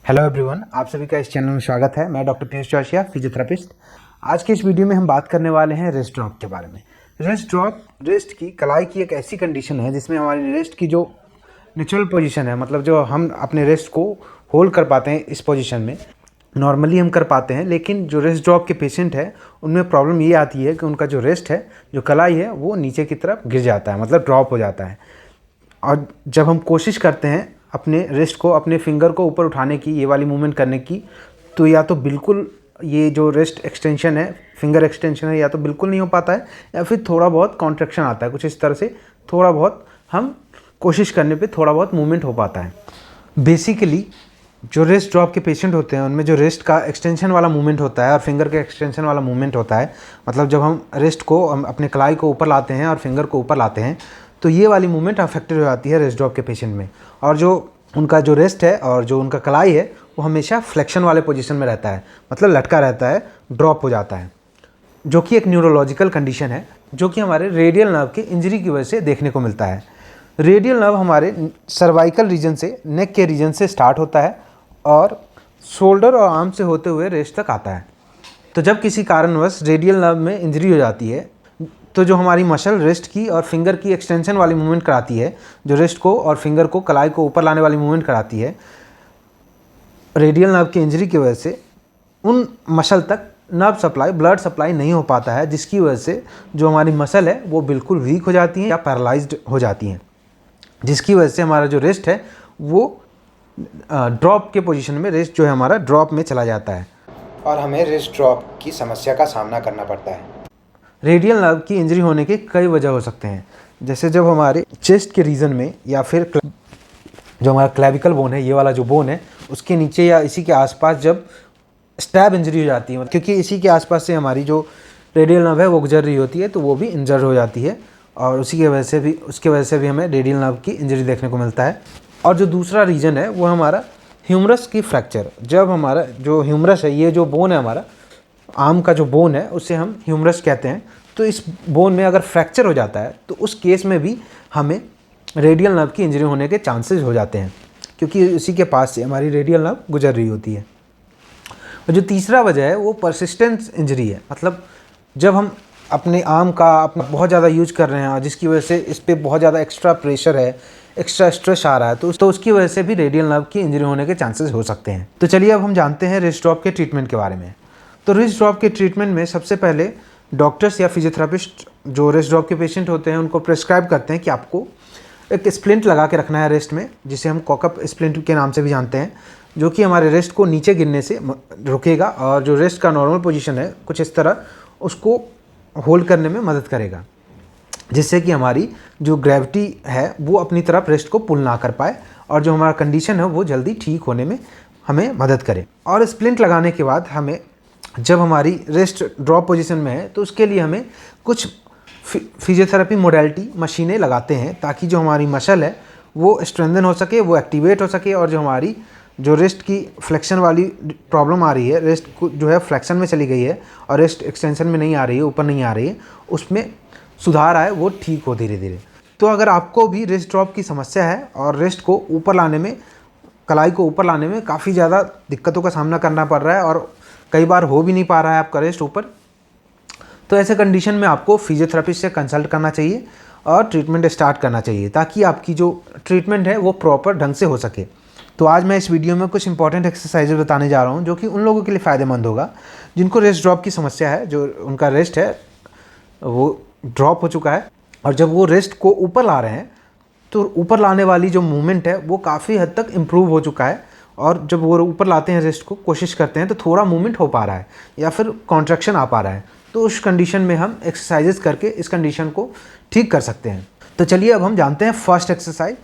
Hello everyone, आप सभी का इस चैनल में स्वागत है। मैं डॉक्टर पीयूष जोशिया, फिजियोथेरेपिस्ट। आज के इस वीडियो में हम बात करने वाले हैं रिस्ट ड्रॉप के बारे में। रिस्ट ड्रॉप रिस्ट की कलाई की एक ऐसी कंडीशन है जिसमें हमारी रिस्ट की जो नेचुरल पोजीशन है, मतलब जो हम अपने रिस्ट को होल्ड कर पाते हैं, इस पोजीशन में नॉर्मली हम कर पाते हैं, लेकिन जो रिस्ट ड्रॉप के पेशेंट है उनमें प्रॉब्लम ये आती है कि उनका जो रिस्ट है, जो कलाई है, वो नीचे की तरफ गिर जाता है, मतलब ड्रॉप हो जाता है। और जब हम कोशिश करते हैं अपने रिस्ट को, अपने फिंगर को ऊपर उठाने की, ये वाली मूवमेंट करने की, तो या तो बिल्कुल ये जो रिस्ट एक्सटेंशन है, फिंगर एक्सटेंशन है, या तो बिल्कुल नहीं हो पाता है, या फिर थोड़ा बहुत कॉन्ट्रैक्शन आता है। कुछ इस तरह से थोड़ा बहुत हम कोशिश करने पे थोड़ा बहुत मूवमेंट हो पाता है। बेसिकली जो रिस्ट ड्रॉप के पेशेंट होते हैं उनमें जो रिस्ट का एक्सटेंशन वाला मूवमेंट होता है और फिंगर के एक्सटेंशन वाला मूवमेंट होता है, मतलब जब हम रिस्ट को, हम अपने कलाई को ऊपर लाते हैं और फिंगर को ऊपर लाते हैं, तो ये वाली मूवमेंट अफेक्टेड हो जाती है रिस्ट ड्रॉप के पेशेंट में। और जो उनका जो रिस्ट है और जो उनका कलाई है वो हमेशा फ्लेक्शन वाले पोजीशन में रहता है, मतलब लटका रहता है, ड्रॉप हो जाता है, जो कि एक न्यूरोलॉजिकल कंडीशन है, जो कि हमारे रेडियल नर्व के इंजरी की वजह से देखने को मिलता है। रेडियल नर्व हमारे सर्वाइकल रीजन से, नेक के रीजन से स्टार्ट होता है और शोल्डर और आर्म से होते हुए रिस्ट तक आता है। तो जब किसी कारणवश रेडियल नर्व में इंजरी हो जाती है, तो जो हमारी मसल रिस्ट की और फिंगर की एक्सटेंशन वाली मूवमेंट कराती है, जो रिस्ट को और फिंगर को, कलाई को ऊपर लाने वाली मूवमेंट कराती है, रेडियल नर्व की इंजरी की वजह से उन मसल तक नर्व सप्लाई, ब्लड सप्लाई नहीं हो पाता है, जिसकी वजह से जो हमारी मसल है वो बिल्कुल वीक हो जाती हैं या पैरालाइज्ड हो जाती हैं, जिसकी वजह से हमारा जो रिस्ट है वो ड्रॉप के पोजीशन में, रिस्ट जो है हमारा ड्रॉप में चला जाता है और हमें रिस्ट ड्रॉप की समस्या का सामना करना पड़ता है। रेडियल नर्व की इंजरी होने के कई वजह हो सकते हैं, जैसे जब हमारे चेस्ट के रीजन में, या फिर जो हमारा क्लेविकल बोन है, ये वाला जो बोन है, उसके नीचे या इसी के आसपास जब स्टैब इंजरी हो जाती है, क्योंकि इसी के आसपास से हमारी जो रेडियल नर्व है वो गुजर रही होती है, तो वो भी इंजर्ड हो जाती है और उसकी वजह से भी हमें रेडियल नर्व की इंजरी देखने को मिलता है। और जो दूसरा रीजन है वो हमारा ह्यूमरस की फ्रैक्चर। जब हमारा जो ह्यूमरस है, ये जो बोन है हमारा आर्म का जो बोन है, उसे हम ह्यूमरस कहते हैं, तो इस बोन में अगर फ्रैक्चर हो जाता है तो उस केस में भी हमें रेडियल नर्व की इंजरी होने के चांसेस हो जाते हैं, क्योंकि इसी के पास से हमारी रेडियल नर्व गुजर रही होती है। और जो तीसरा वजह है वो परसिस्टेंस इंजरी है, मतलब जब हम अपने आर्म का अपना बहुत ज़्यादा यूज कर रहे हैं और जिसकी वजह से इस पर बहुत ज़्यादा एक्स्ट्रा प्रेशर है, एक्स्ट्रा स्ट्रेस आ रहा है, तो उसकी वजह से भी रेडियल नर्व की इंजरी होने के चांसेस हो सकते हैं। तो चलिए अब हम जानते हैं रिस्ट ड्रॉप के ट्रीटमेंट के बारे में। तो रिस्ट ड्रॉप के ट्रीटमेंट में सबसे पहले डॉक्टर्स या फिजियोथेरेपिस्ट जो रिस्ट ड्रॉप के पेशेंट होते हैं उनको प्रेस्क्राइब करते हैं कि आपको एक स्प्लिंट लगा के रखना है रिस्ट में, जिसे हम कॉकअप स्प्लिंट के नाम से भी जानते हैं, जो कि हमारे रिस्ट को नीचे गिरने से रोकेगा और जो रिस्ट का नॉर्मल पोजीशन है कुछ इस तरह, उसको होल्ड करने में मदद करेगा, जिससे कि हमारी जो ग्रेविटी है वो अपनी तरफ रिस्ट को पुल ना कर पाए और जो हमारा कंडीशन है वो जल्दी ठीक होने में हमें मदद करे। और स्प्लिंट लगाने के बाद हमें, जब हमारी रिस्ट ड्रॉप पोजीशन में है, तो उसके लिए हमें कुछ फिजियोथेरेपी मोडेलिटी मशीनें लगाते हैं, ताकि जो हमारी मसल है वो स्ट्रेंथन हो सके, वो एक्टिवेट हो सके, और जो हमारी जो रिस्ट की फ्लेक्शन वाली प्रॉब्लम आ रही है, रिस्ट को जो है फ्लेक्शन में चली गई है और रिस्ट एक्सटेंशन में नहीं आ रही है, ऊपर नहीं आ रही है, उसमें सुधार आए, वो ठीक हो धीरे धीरे। तो अगर आपको भी रिस्ट ड्रॉप की समस्या है और रिस्ट को ऊपर लाने में, कलाई को ऊपर लाने में काफ़ी ज़्यादा दिक्कतों का सामना करना पड़ रहा है और कई बार हो भी नहीं पा रहा है आपका रिस्ट ऊपर, तो ऐसे कंडीशन में आपको फिजियोथेरेपिस्ट से कंसल्ट करना चाहिए और ट्रीटमेंट स्टार्ट करना चाहिए, ताकि आपकी जो ट्रीटमेंट है वो प्रॉपर ढंग से हो सके। तो आज मैं इस वीडियो में कुछ इंपॉर्टेंट एक्सरसाइजेज बताने जा रहा हूँ, जो कि उन लोगों के लिए फ़ायदेमंद होगा जिनको रिस्ट ड्रॉप की समस्या है, जो उनका रिस्ट है वो ड्रॉप हो चुका है और जब वो रिस्ट को ऊपर ला रहे हैं तो ऊपर लाने वाली जो मूवमेंट है वो काफ़ी हद तक इम्प्रूव हो चुका है, और जब वो ऊपर लाते हैं रिस्ट को, कोशिश करते हैं, तो थोड़ा मूवमेंट हो पा रहा है या फिर कॉन्ट्रैक्शन आ पा रहा है, तो उस कंडीशन में हम एक्सरसाइजेस करके इस कंडीशन को ठीक कर सकते हैं। तो चलिए अब हम जानते हैं फर्स्ट एक्सरसाइज।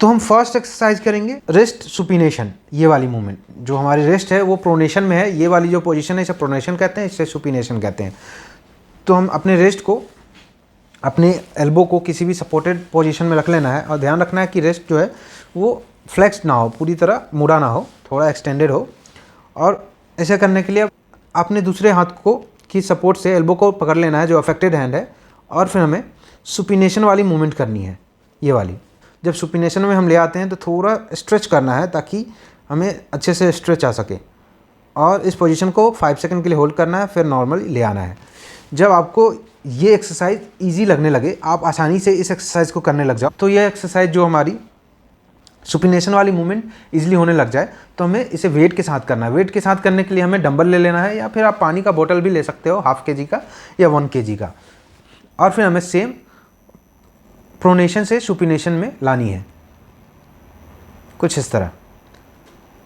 तो हम फर्स्ट एक्सरसाइज करेंगे रिस्ट सुपिनेशन, ये वाली मूवमेंट। जो हमारी रिस्ट है वो प्रोनेशन में है, ये वाली जो पोजीशन है इसे प्रोनेशन कहते हैं, इसे सुपिनेशन कहते हैं। तो हम अपने रिस्ट को, अपने एल्बो को किसी भी सपोर्टेड पोजीशन में रख लेना है और ध्यान रखना है कि रिस्ट जो है वो फ्लेक्स ना हो, पूरी तरह मुड़ा ना हो, थोड़ा एक्सटेंडेड हो। और ऐसा करने के लिए अपने दूसरे हाथ को की सपोर्ट से एल्बो को पकड़ लेना है, जो अफेक्टेड हैंड है, और फिर हमें सुपिनेशन वाली मूवमेंट करनी है, ये वाली। जब सुपिनेशन में हम ले आते हैं तो थोड़ा स्ट्रेच करना है, ताकि हमें अच्छे से स्ट्रेच आ सके। और इस पोजीशन को 5 सेकंड के लिए होल्ड करना है, फिर नॉर्मली ले आना है। जब आपको ये एक्सरसाइज इजी लगने लगे, आप आसानी से इस एक्सरसाइज को करने लग जाओ, तो ये एक्सरसाइज जो हमारी सुपिनेशन वाली मूवमेंट इजीली होने लग जाए, तो हमें इसे वेट के साथ करना है। वेट के साथ करने के लिए हमें डंबल ले लेना है, या फिर आप पानी का बोतल भी ले सकते हो, ½ kg का या 1 kg का। और फिर हमें सेम प्रोनेशन से सुपिनेशन में लानी है, कुछ इस तरह।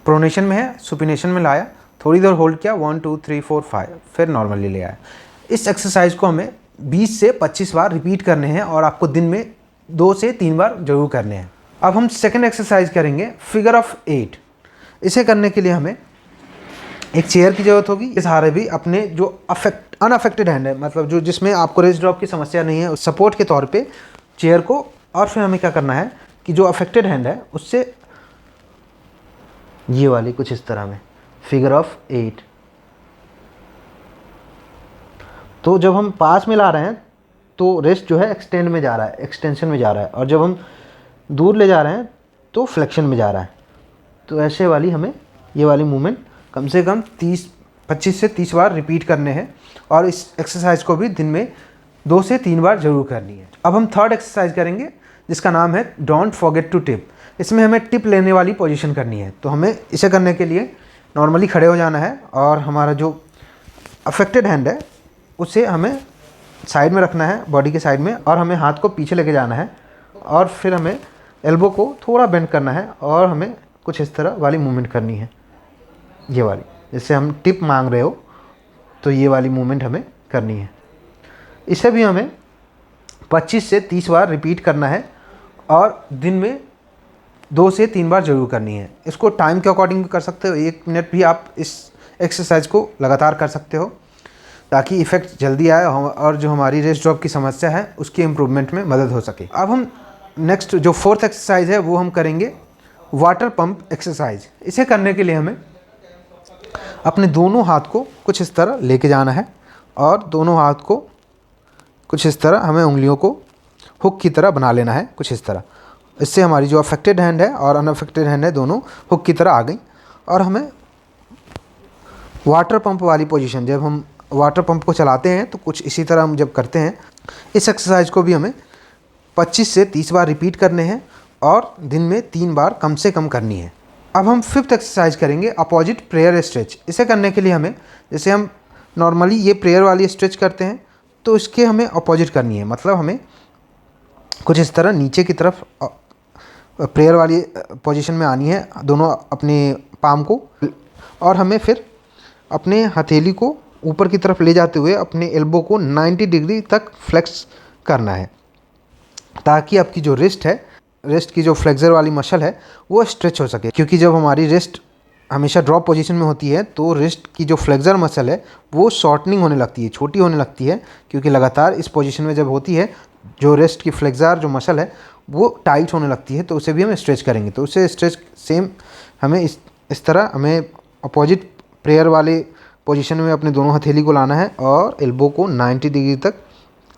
प्रोनेशन में है, सुपिनेशन में लाया, थोड़ी देर होल्ड किया, 1 2 3 4 5, फिर नॉर्मली ले आया। इस एक्सरसाइज को हमें 20 से 25 बार रिपीट करने हैं, और आपको दिन में 2 से 3 बार जरूर करने हैं। अब हम सेकंड एक्सरसाइज करेंगे, फिगर ऑफ 8। इसे करने के लिए हमें एक चेयर की ज़रूरत होगी। इस सहारे भी अपने जो अनअफेक्टेड हैंड है, मतलब जो जिसमें आपको रेस्ट ड्रॉप की समस्या नहीं है, उस सपोर्ट के तौर पे चेयर को, और फिर हमें क्या करना है कि जो अफेक्टेड हैंड है उससे ये वाली कुछ इस तरह में फिगर ऑफ 8। तो जब हम पास में ला रहे हैं तो रेस्ट जो है एक्सटेंड में जा रहा है, एक्सटेंशन में जा रहा है, और जब हम दूर ले जा रहे हैं तो फ्लेक्शन में जा रहा है। तो ऐसे वाली हमें ये वाली मूवमेंट कम से कम 25 से 30 बार रिपीट करने हैं, और इस एक्सरसाइज को भी दिन में 2 से 3 बार जरूर करनी है। अब हम थर्ड एक्सरसाइज करेंगे, जिसका नाम है डोंट फॉरगेट टू टिप। इसमें हमें टिप लेने वाली पोजीशन करनी है। तो हमें इसे करने के लिए नॉर्मली खड़े हो जाना है, और हमारा जो अफेक्टेड हैंड है उसे हमें साइड में रखना है, बॉडी के साइड में, और हमें हाथ को पीछे लेके जाना है, और फिर हमें एल्बो को थोड़ा बेंड करना है, और हमें कुछ इस तरह वाली मूवमेंट करनी है, ये वाली। जैसे हम टिप मांग रहे हो तो ये वाली मूवमेंट हमें करनी है। इसे भी हमें 25 से 30 बार रिपीट करना है, और दिन में 2 से 3 बार जरूर करनी है। इसको टाइम के अकॉर्डिंग कर सकते हो, 1 मिनट भी आप इस एक्सरसाइज को लगातार कर सकते हो, ताकि इफ़ेक्ट जल्दी आए, और जो हमारी रेस्ट ड्रॉप की समस्या है उसकी इम्प्रूवमेंट में मदद हो सके। अब हम नेक्स्ट जो फोर्थ एक्सरसाइज है वो हम करेंगे वाटर पंप एक्सरसाइज। इसे करने के लिए हमें अपने दोनों हाथ को कुछ इस तरह लेके जाना है, और दोनों हाथ को कुछ इस तरह हमें उंगलियों को हुक की तरह बना लेना है, कुछ इस तरह। इससे हमारी जो अफेक्टेड हैंड है और अनअफेक्टेड हैंड है दोनों हुक की तरह आ गई, और हमें वाटर पंप वाली पोजीशन, जब हम वाटर पंप को चलाते हैं तो कुछ इसी तरह हम जब करते हैं। इस एक्सरसाइज को भी हमें 25 से 30 बार रिपीट करने हैं, और दिन में 3 बार कम से कम करनी है। अब हम फिफ्थ एक्सरसाइज करेंगे, अपोजिट प्रेयर स्ट्रेच। इसे करने के लिए हमें, जैसे हम नॉर्मली ये प्रेयर वाली स्ट्रेच करते हैं, तो इसके हमें अपोजिट करनी है। मतलब हमें कुछ इस तरह नीचे की तरफ प्रेयर वाली पोजीशन में आनी है, दोनों अपने पाम को, और हमें फिर अपने हथेली को ऊपर की तरफ ले जाते हुए अपने एल्बो को 90 डिग्री तक फ्लेक्स करना है, ताकि आपकी जो रिस्ट है, रिस्ट की जो फ्लेक्सर वाली मसल है वो स्ट्रेच हो सके। क्योंकि जब हमारी रिस्ट हमेशा ड्रॉप पोजीशन में होती है तो रिस्ट की जो फ्लेक्सर मसल है वो शॉर्टनिंग होने लगती है, छोटी होने लगती है, क्योंकि लगातार इस पोजीशन में जब होती है जो रिस्ट की फ्लेक्सर जो मसल है वो टाइट होने लगती है, तो उसे भी हम स्ट्रेच करेंगे। तो उसे स्ट्रेच सेम हमें इस तरह हमें अपोजिट प्रेयर वाले पोजीशन में अपने दोनों हथेली को लाना है, और एल्बो को 90 डिग्री तक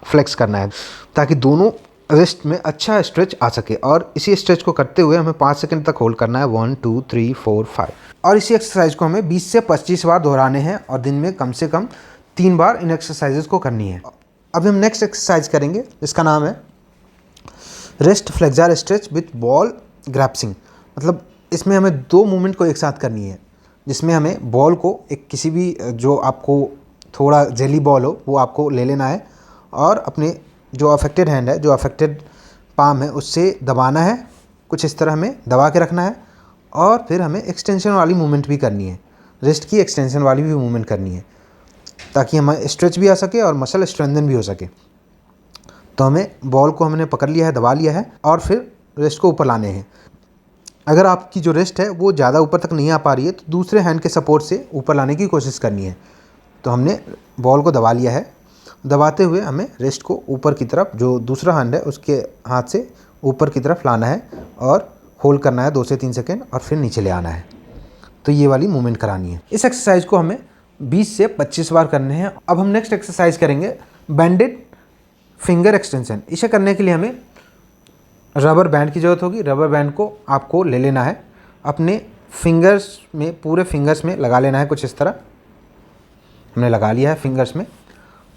फ्लेक्स करना है, ताकि दोनों रिस्ट में अच्छा स्ट्रेच आ सके। और इसी स्ट्रेच को करते हुए हमें 5 सेकंड तक होल्ड करना है, 1 2 3 4 5। और इसी एक्सरसाइज को हमें 20 से 25 बार दोहराने हैं, और दिन में कम से कम 3 बार इन एक्सरसाइजेज को करनी है। अब हम नेक्स्ट एक्सरसाइज करेंगे, जिसका नाम है wrist flexor stretch with ball grasping. मतलब इसमें हमें 2 मूवमेंट को एक साथ करनी है, जिसमें हमें बॉल को एक किसी भी जो आपको थोड़ा जेली बॉल हो वो आपको ले लेना है, और अपने जो अफेक्टेड हैंड है, जो अफेक्टेड पाम है, उससे दबाना है, कुछ इस तरह हमें दबा के रखना है। और फिर हमें एक्सटेंशन वाली मूवमेंट भी करनी है, रिस्ट की एक्सटेंशन वाली भी मूवमेंट करनी है, ताकि हमें स्ट्रेच भी आ सके और मसल स्ट्रेंथन भी हो सके। तो हमें बॉल को हमने पकड़ लिया है, दबा लिया है, और फिर रिस्ट को ऊपर लाने हैं। अगर आपकी जो रिस्ट है वो ज़्यादा ऊपर तक नहीं आ पा रही है तो दूसरे हैंड के सपोर्ट से ऊपर लाने की कोशिश करनी है। तो हमने बॉल को दबा लिया है, दबाते हुए हमें रिस्ट को ऊपर की तरफ, जो दूसरा हैंड है उसके हाथ से ऊपर की तरफ लाना है, और होल्ड करना है 2 से 3 सेकेंड, और फिर नीचे ले आना है। तो ये वाली मूवमेंट करानी है। इस एक्सरसाइज को हमें 20 से 25 बार करने हैं। अब हम नेक्स्ट एक्सरसाइज करेंगे बैंडेड फिंगर एक्सटेंशन। इसे करने के लिए हमें रबर बैंड की ज़रूरत होगी। रबर बैंड को आपको ले लेना है, अपने फिंगर्स में, पूरे फिंगर्स में लगा लेना है कुछ इस तरह। हमने लगा लिया है फिंगर्स में।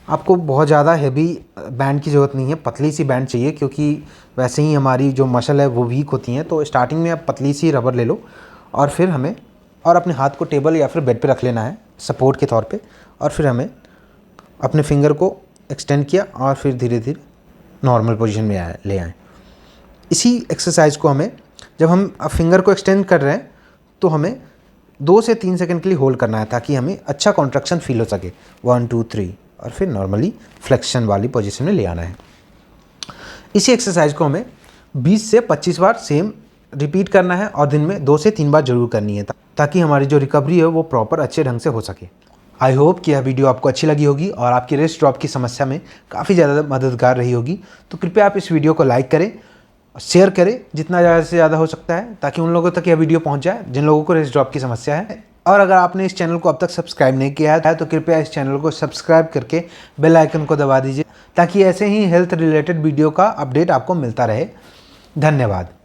आपको बहुत ज़्यादा हैवी बैंड की ज़रूरत नहीं है, पतली सी बैंड चाहिए, क्योंकि वैसे ही हमारी जो मसल है वो वीक होती हैं। तो स्टार्टिंग में आप पतली सी रबर ले लो और फिर हमें और अपने हाथ को टेबल या फिर बेड पे रख लेना है सपोर्ट के तौर पे, और फिर हमें अपने फिंगर को एक्सटेंड किया और फिर धीरे धीरे नॉर्मल पोजीशन में ले आए। इसी एक्सरसाइज को हमें, जब हम फिंगर को एक्सटेंड कर रहे हैं तो हमें 2 से 3 सेकंड के लिए होल्ड करना है, ताकि हमें अच्छा कॉन्ट्रैक्शन फील हो सके। 1 2 3 और फिर नॉर्मली फ्लेक्शन वाली पोजीशन में ले आना है। इसी एक्सरसाइज को हमें 20 से 25 बार सेम रिपीट करना है और दिन में 2 से 3 बार जरूर करनी है, ताकि हमारी जो रिकवरी है वो प्रॉपर अच्छे ढंग से हो सके। आई होप कि यह वीडियो आपको अच्छी लगी होगी और आपकी रिस्ट ड्रॉप की समस्या में काफ़ी ज़्यादा मददगार रही होगी। तो कृपया आप इस वीडियो को लाइक करें, शेयर करें जितना ज़्यादा से ज़्यादा हो सकता है, ताकि उन लोगों तक यह वीडियो पहुंच जाए जिन लोगों को रिस्ट ड्रॉप की समस्या है। और अगर आपने इस चैनल को अब तक सब्सक्राइब नहीं किया है तो कृपया इस चैनल को सब्सक्राइब करके बेल आइकन को दबा दीजिए, ताकि ऐसे ही हेल्थ रिलेटेड वीडियो का अपडेट आपको मिलता रहे। धन्यवाद।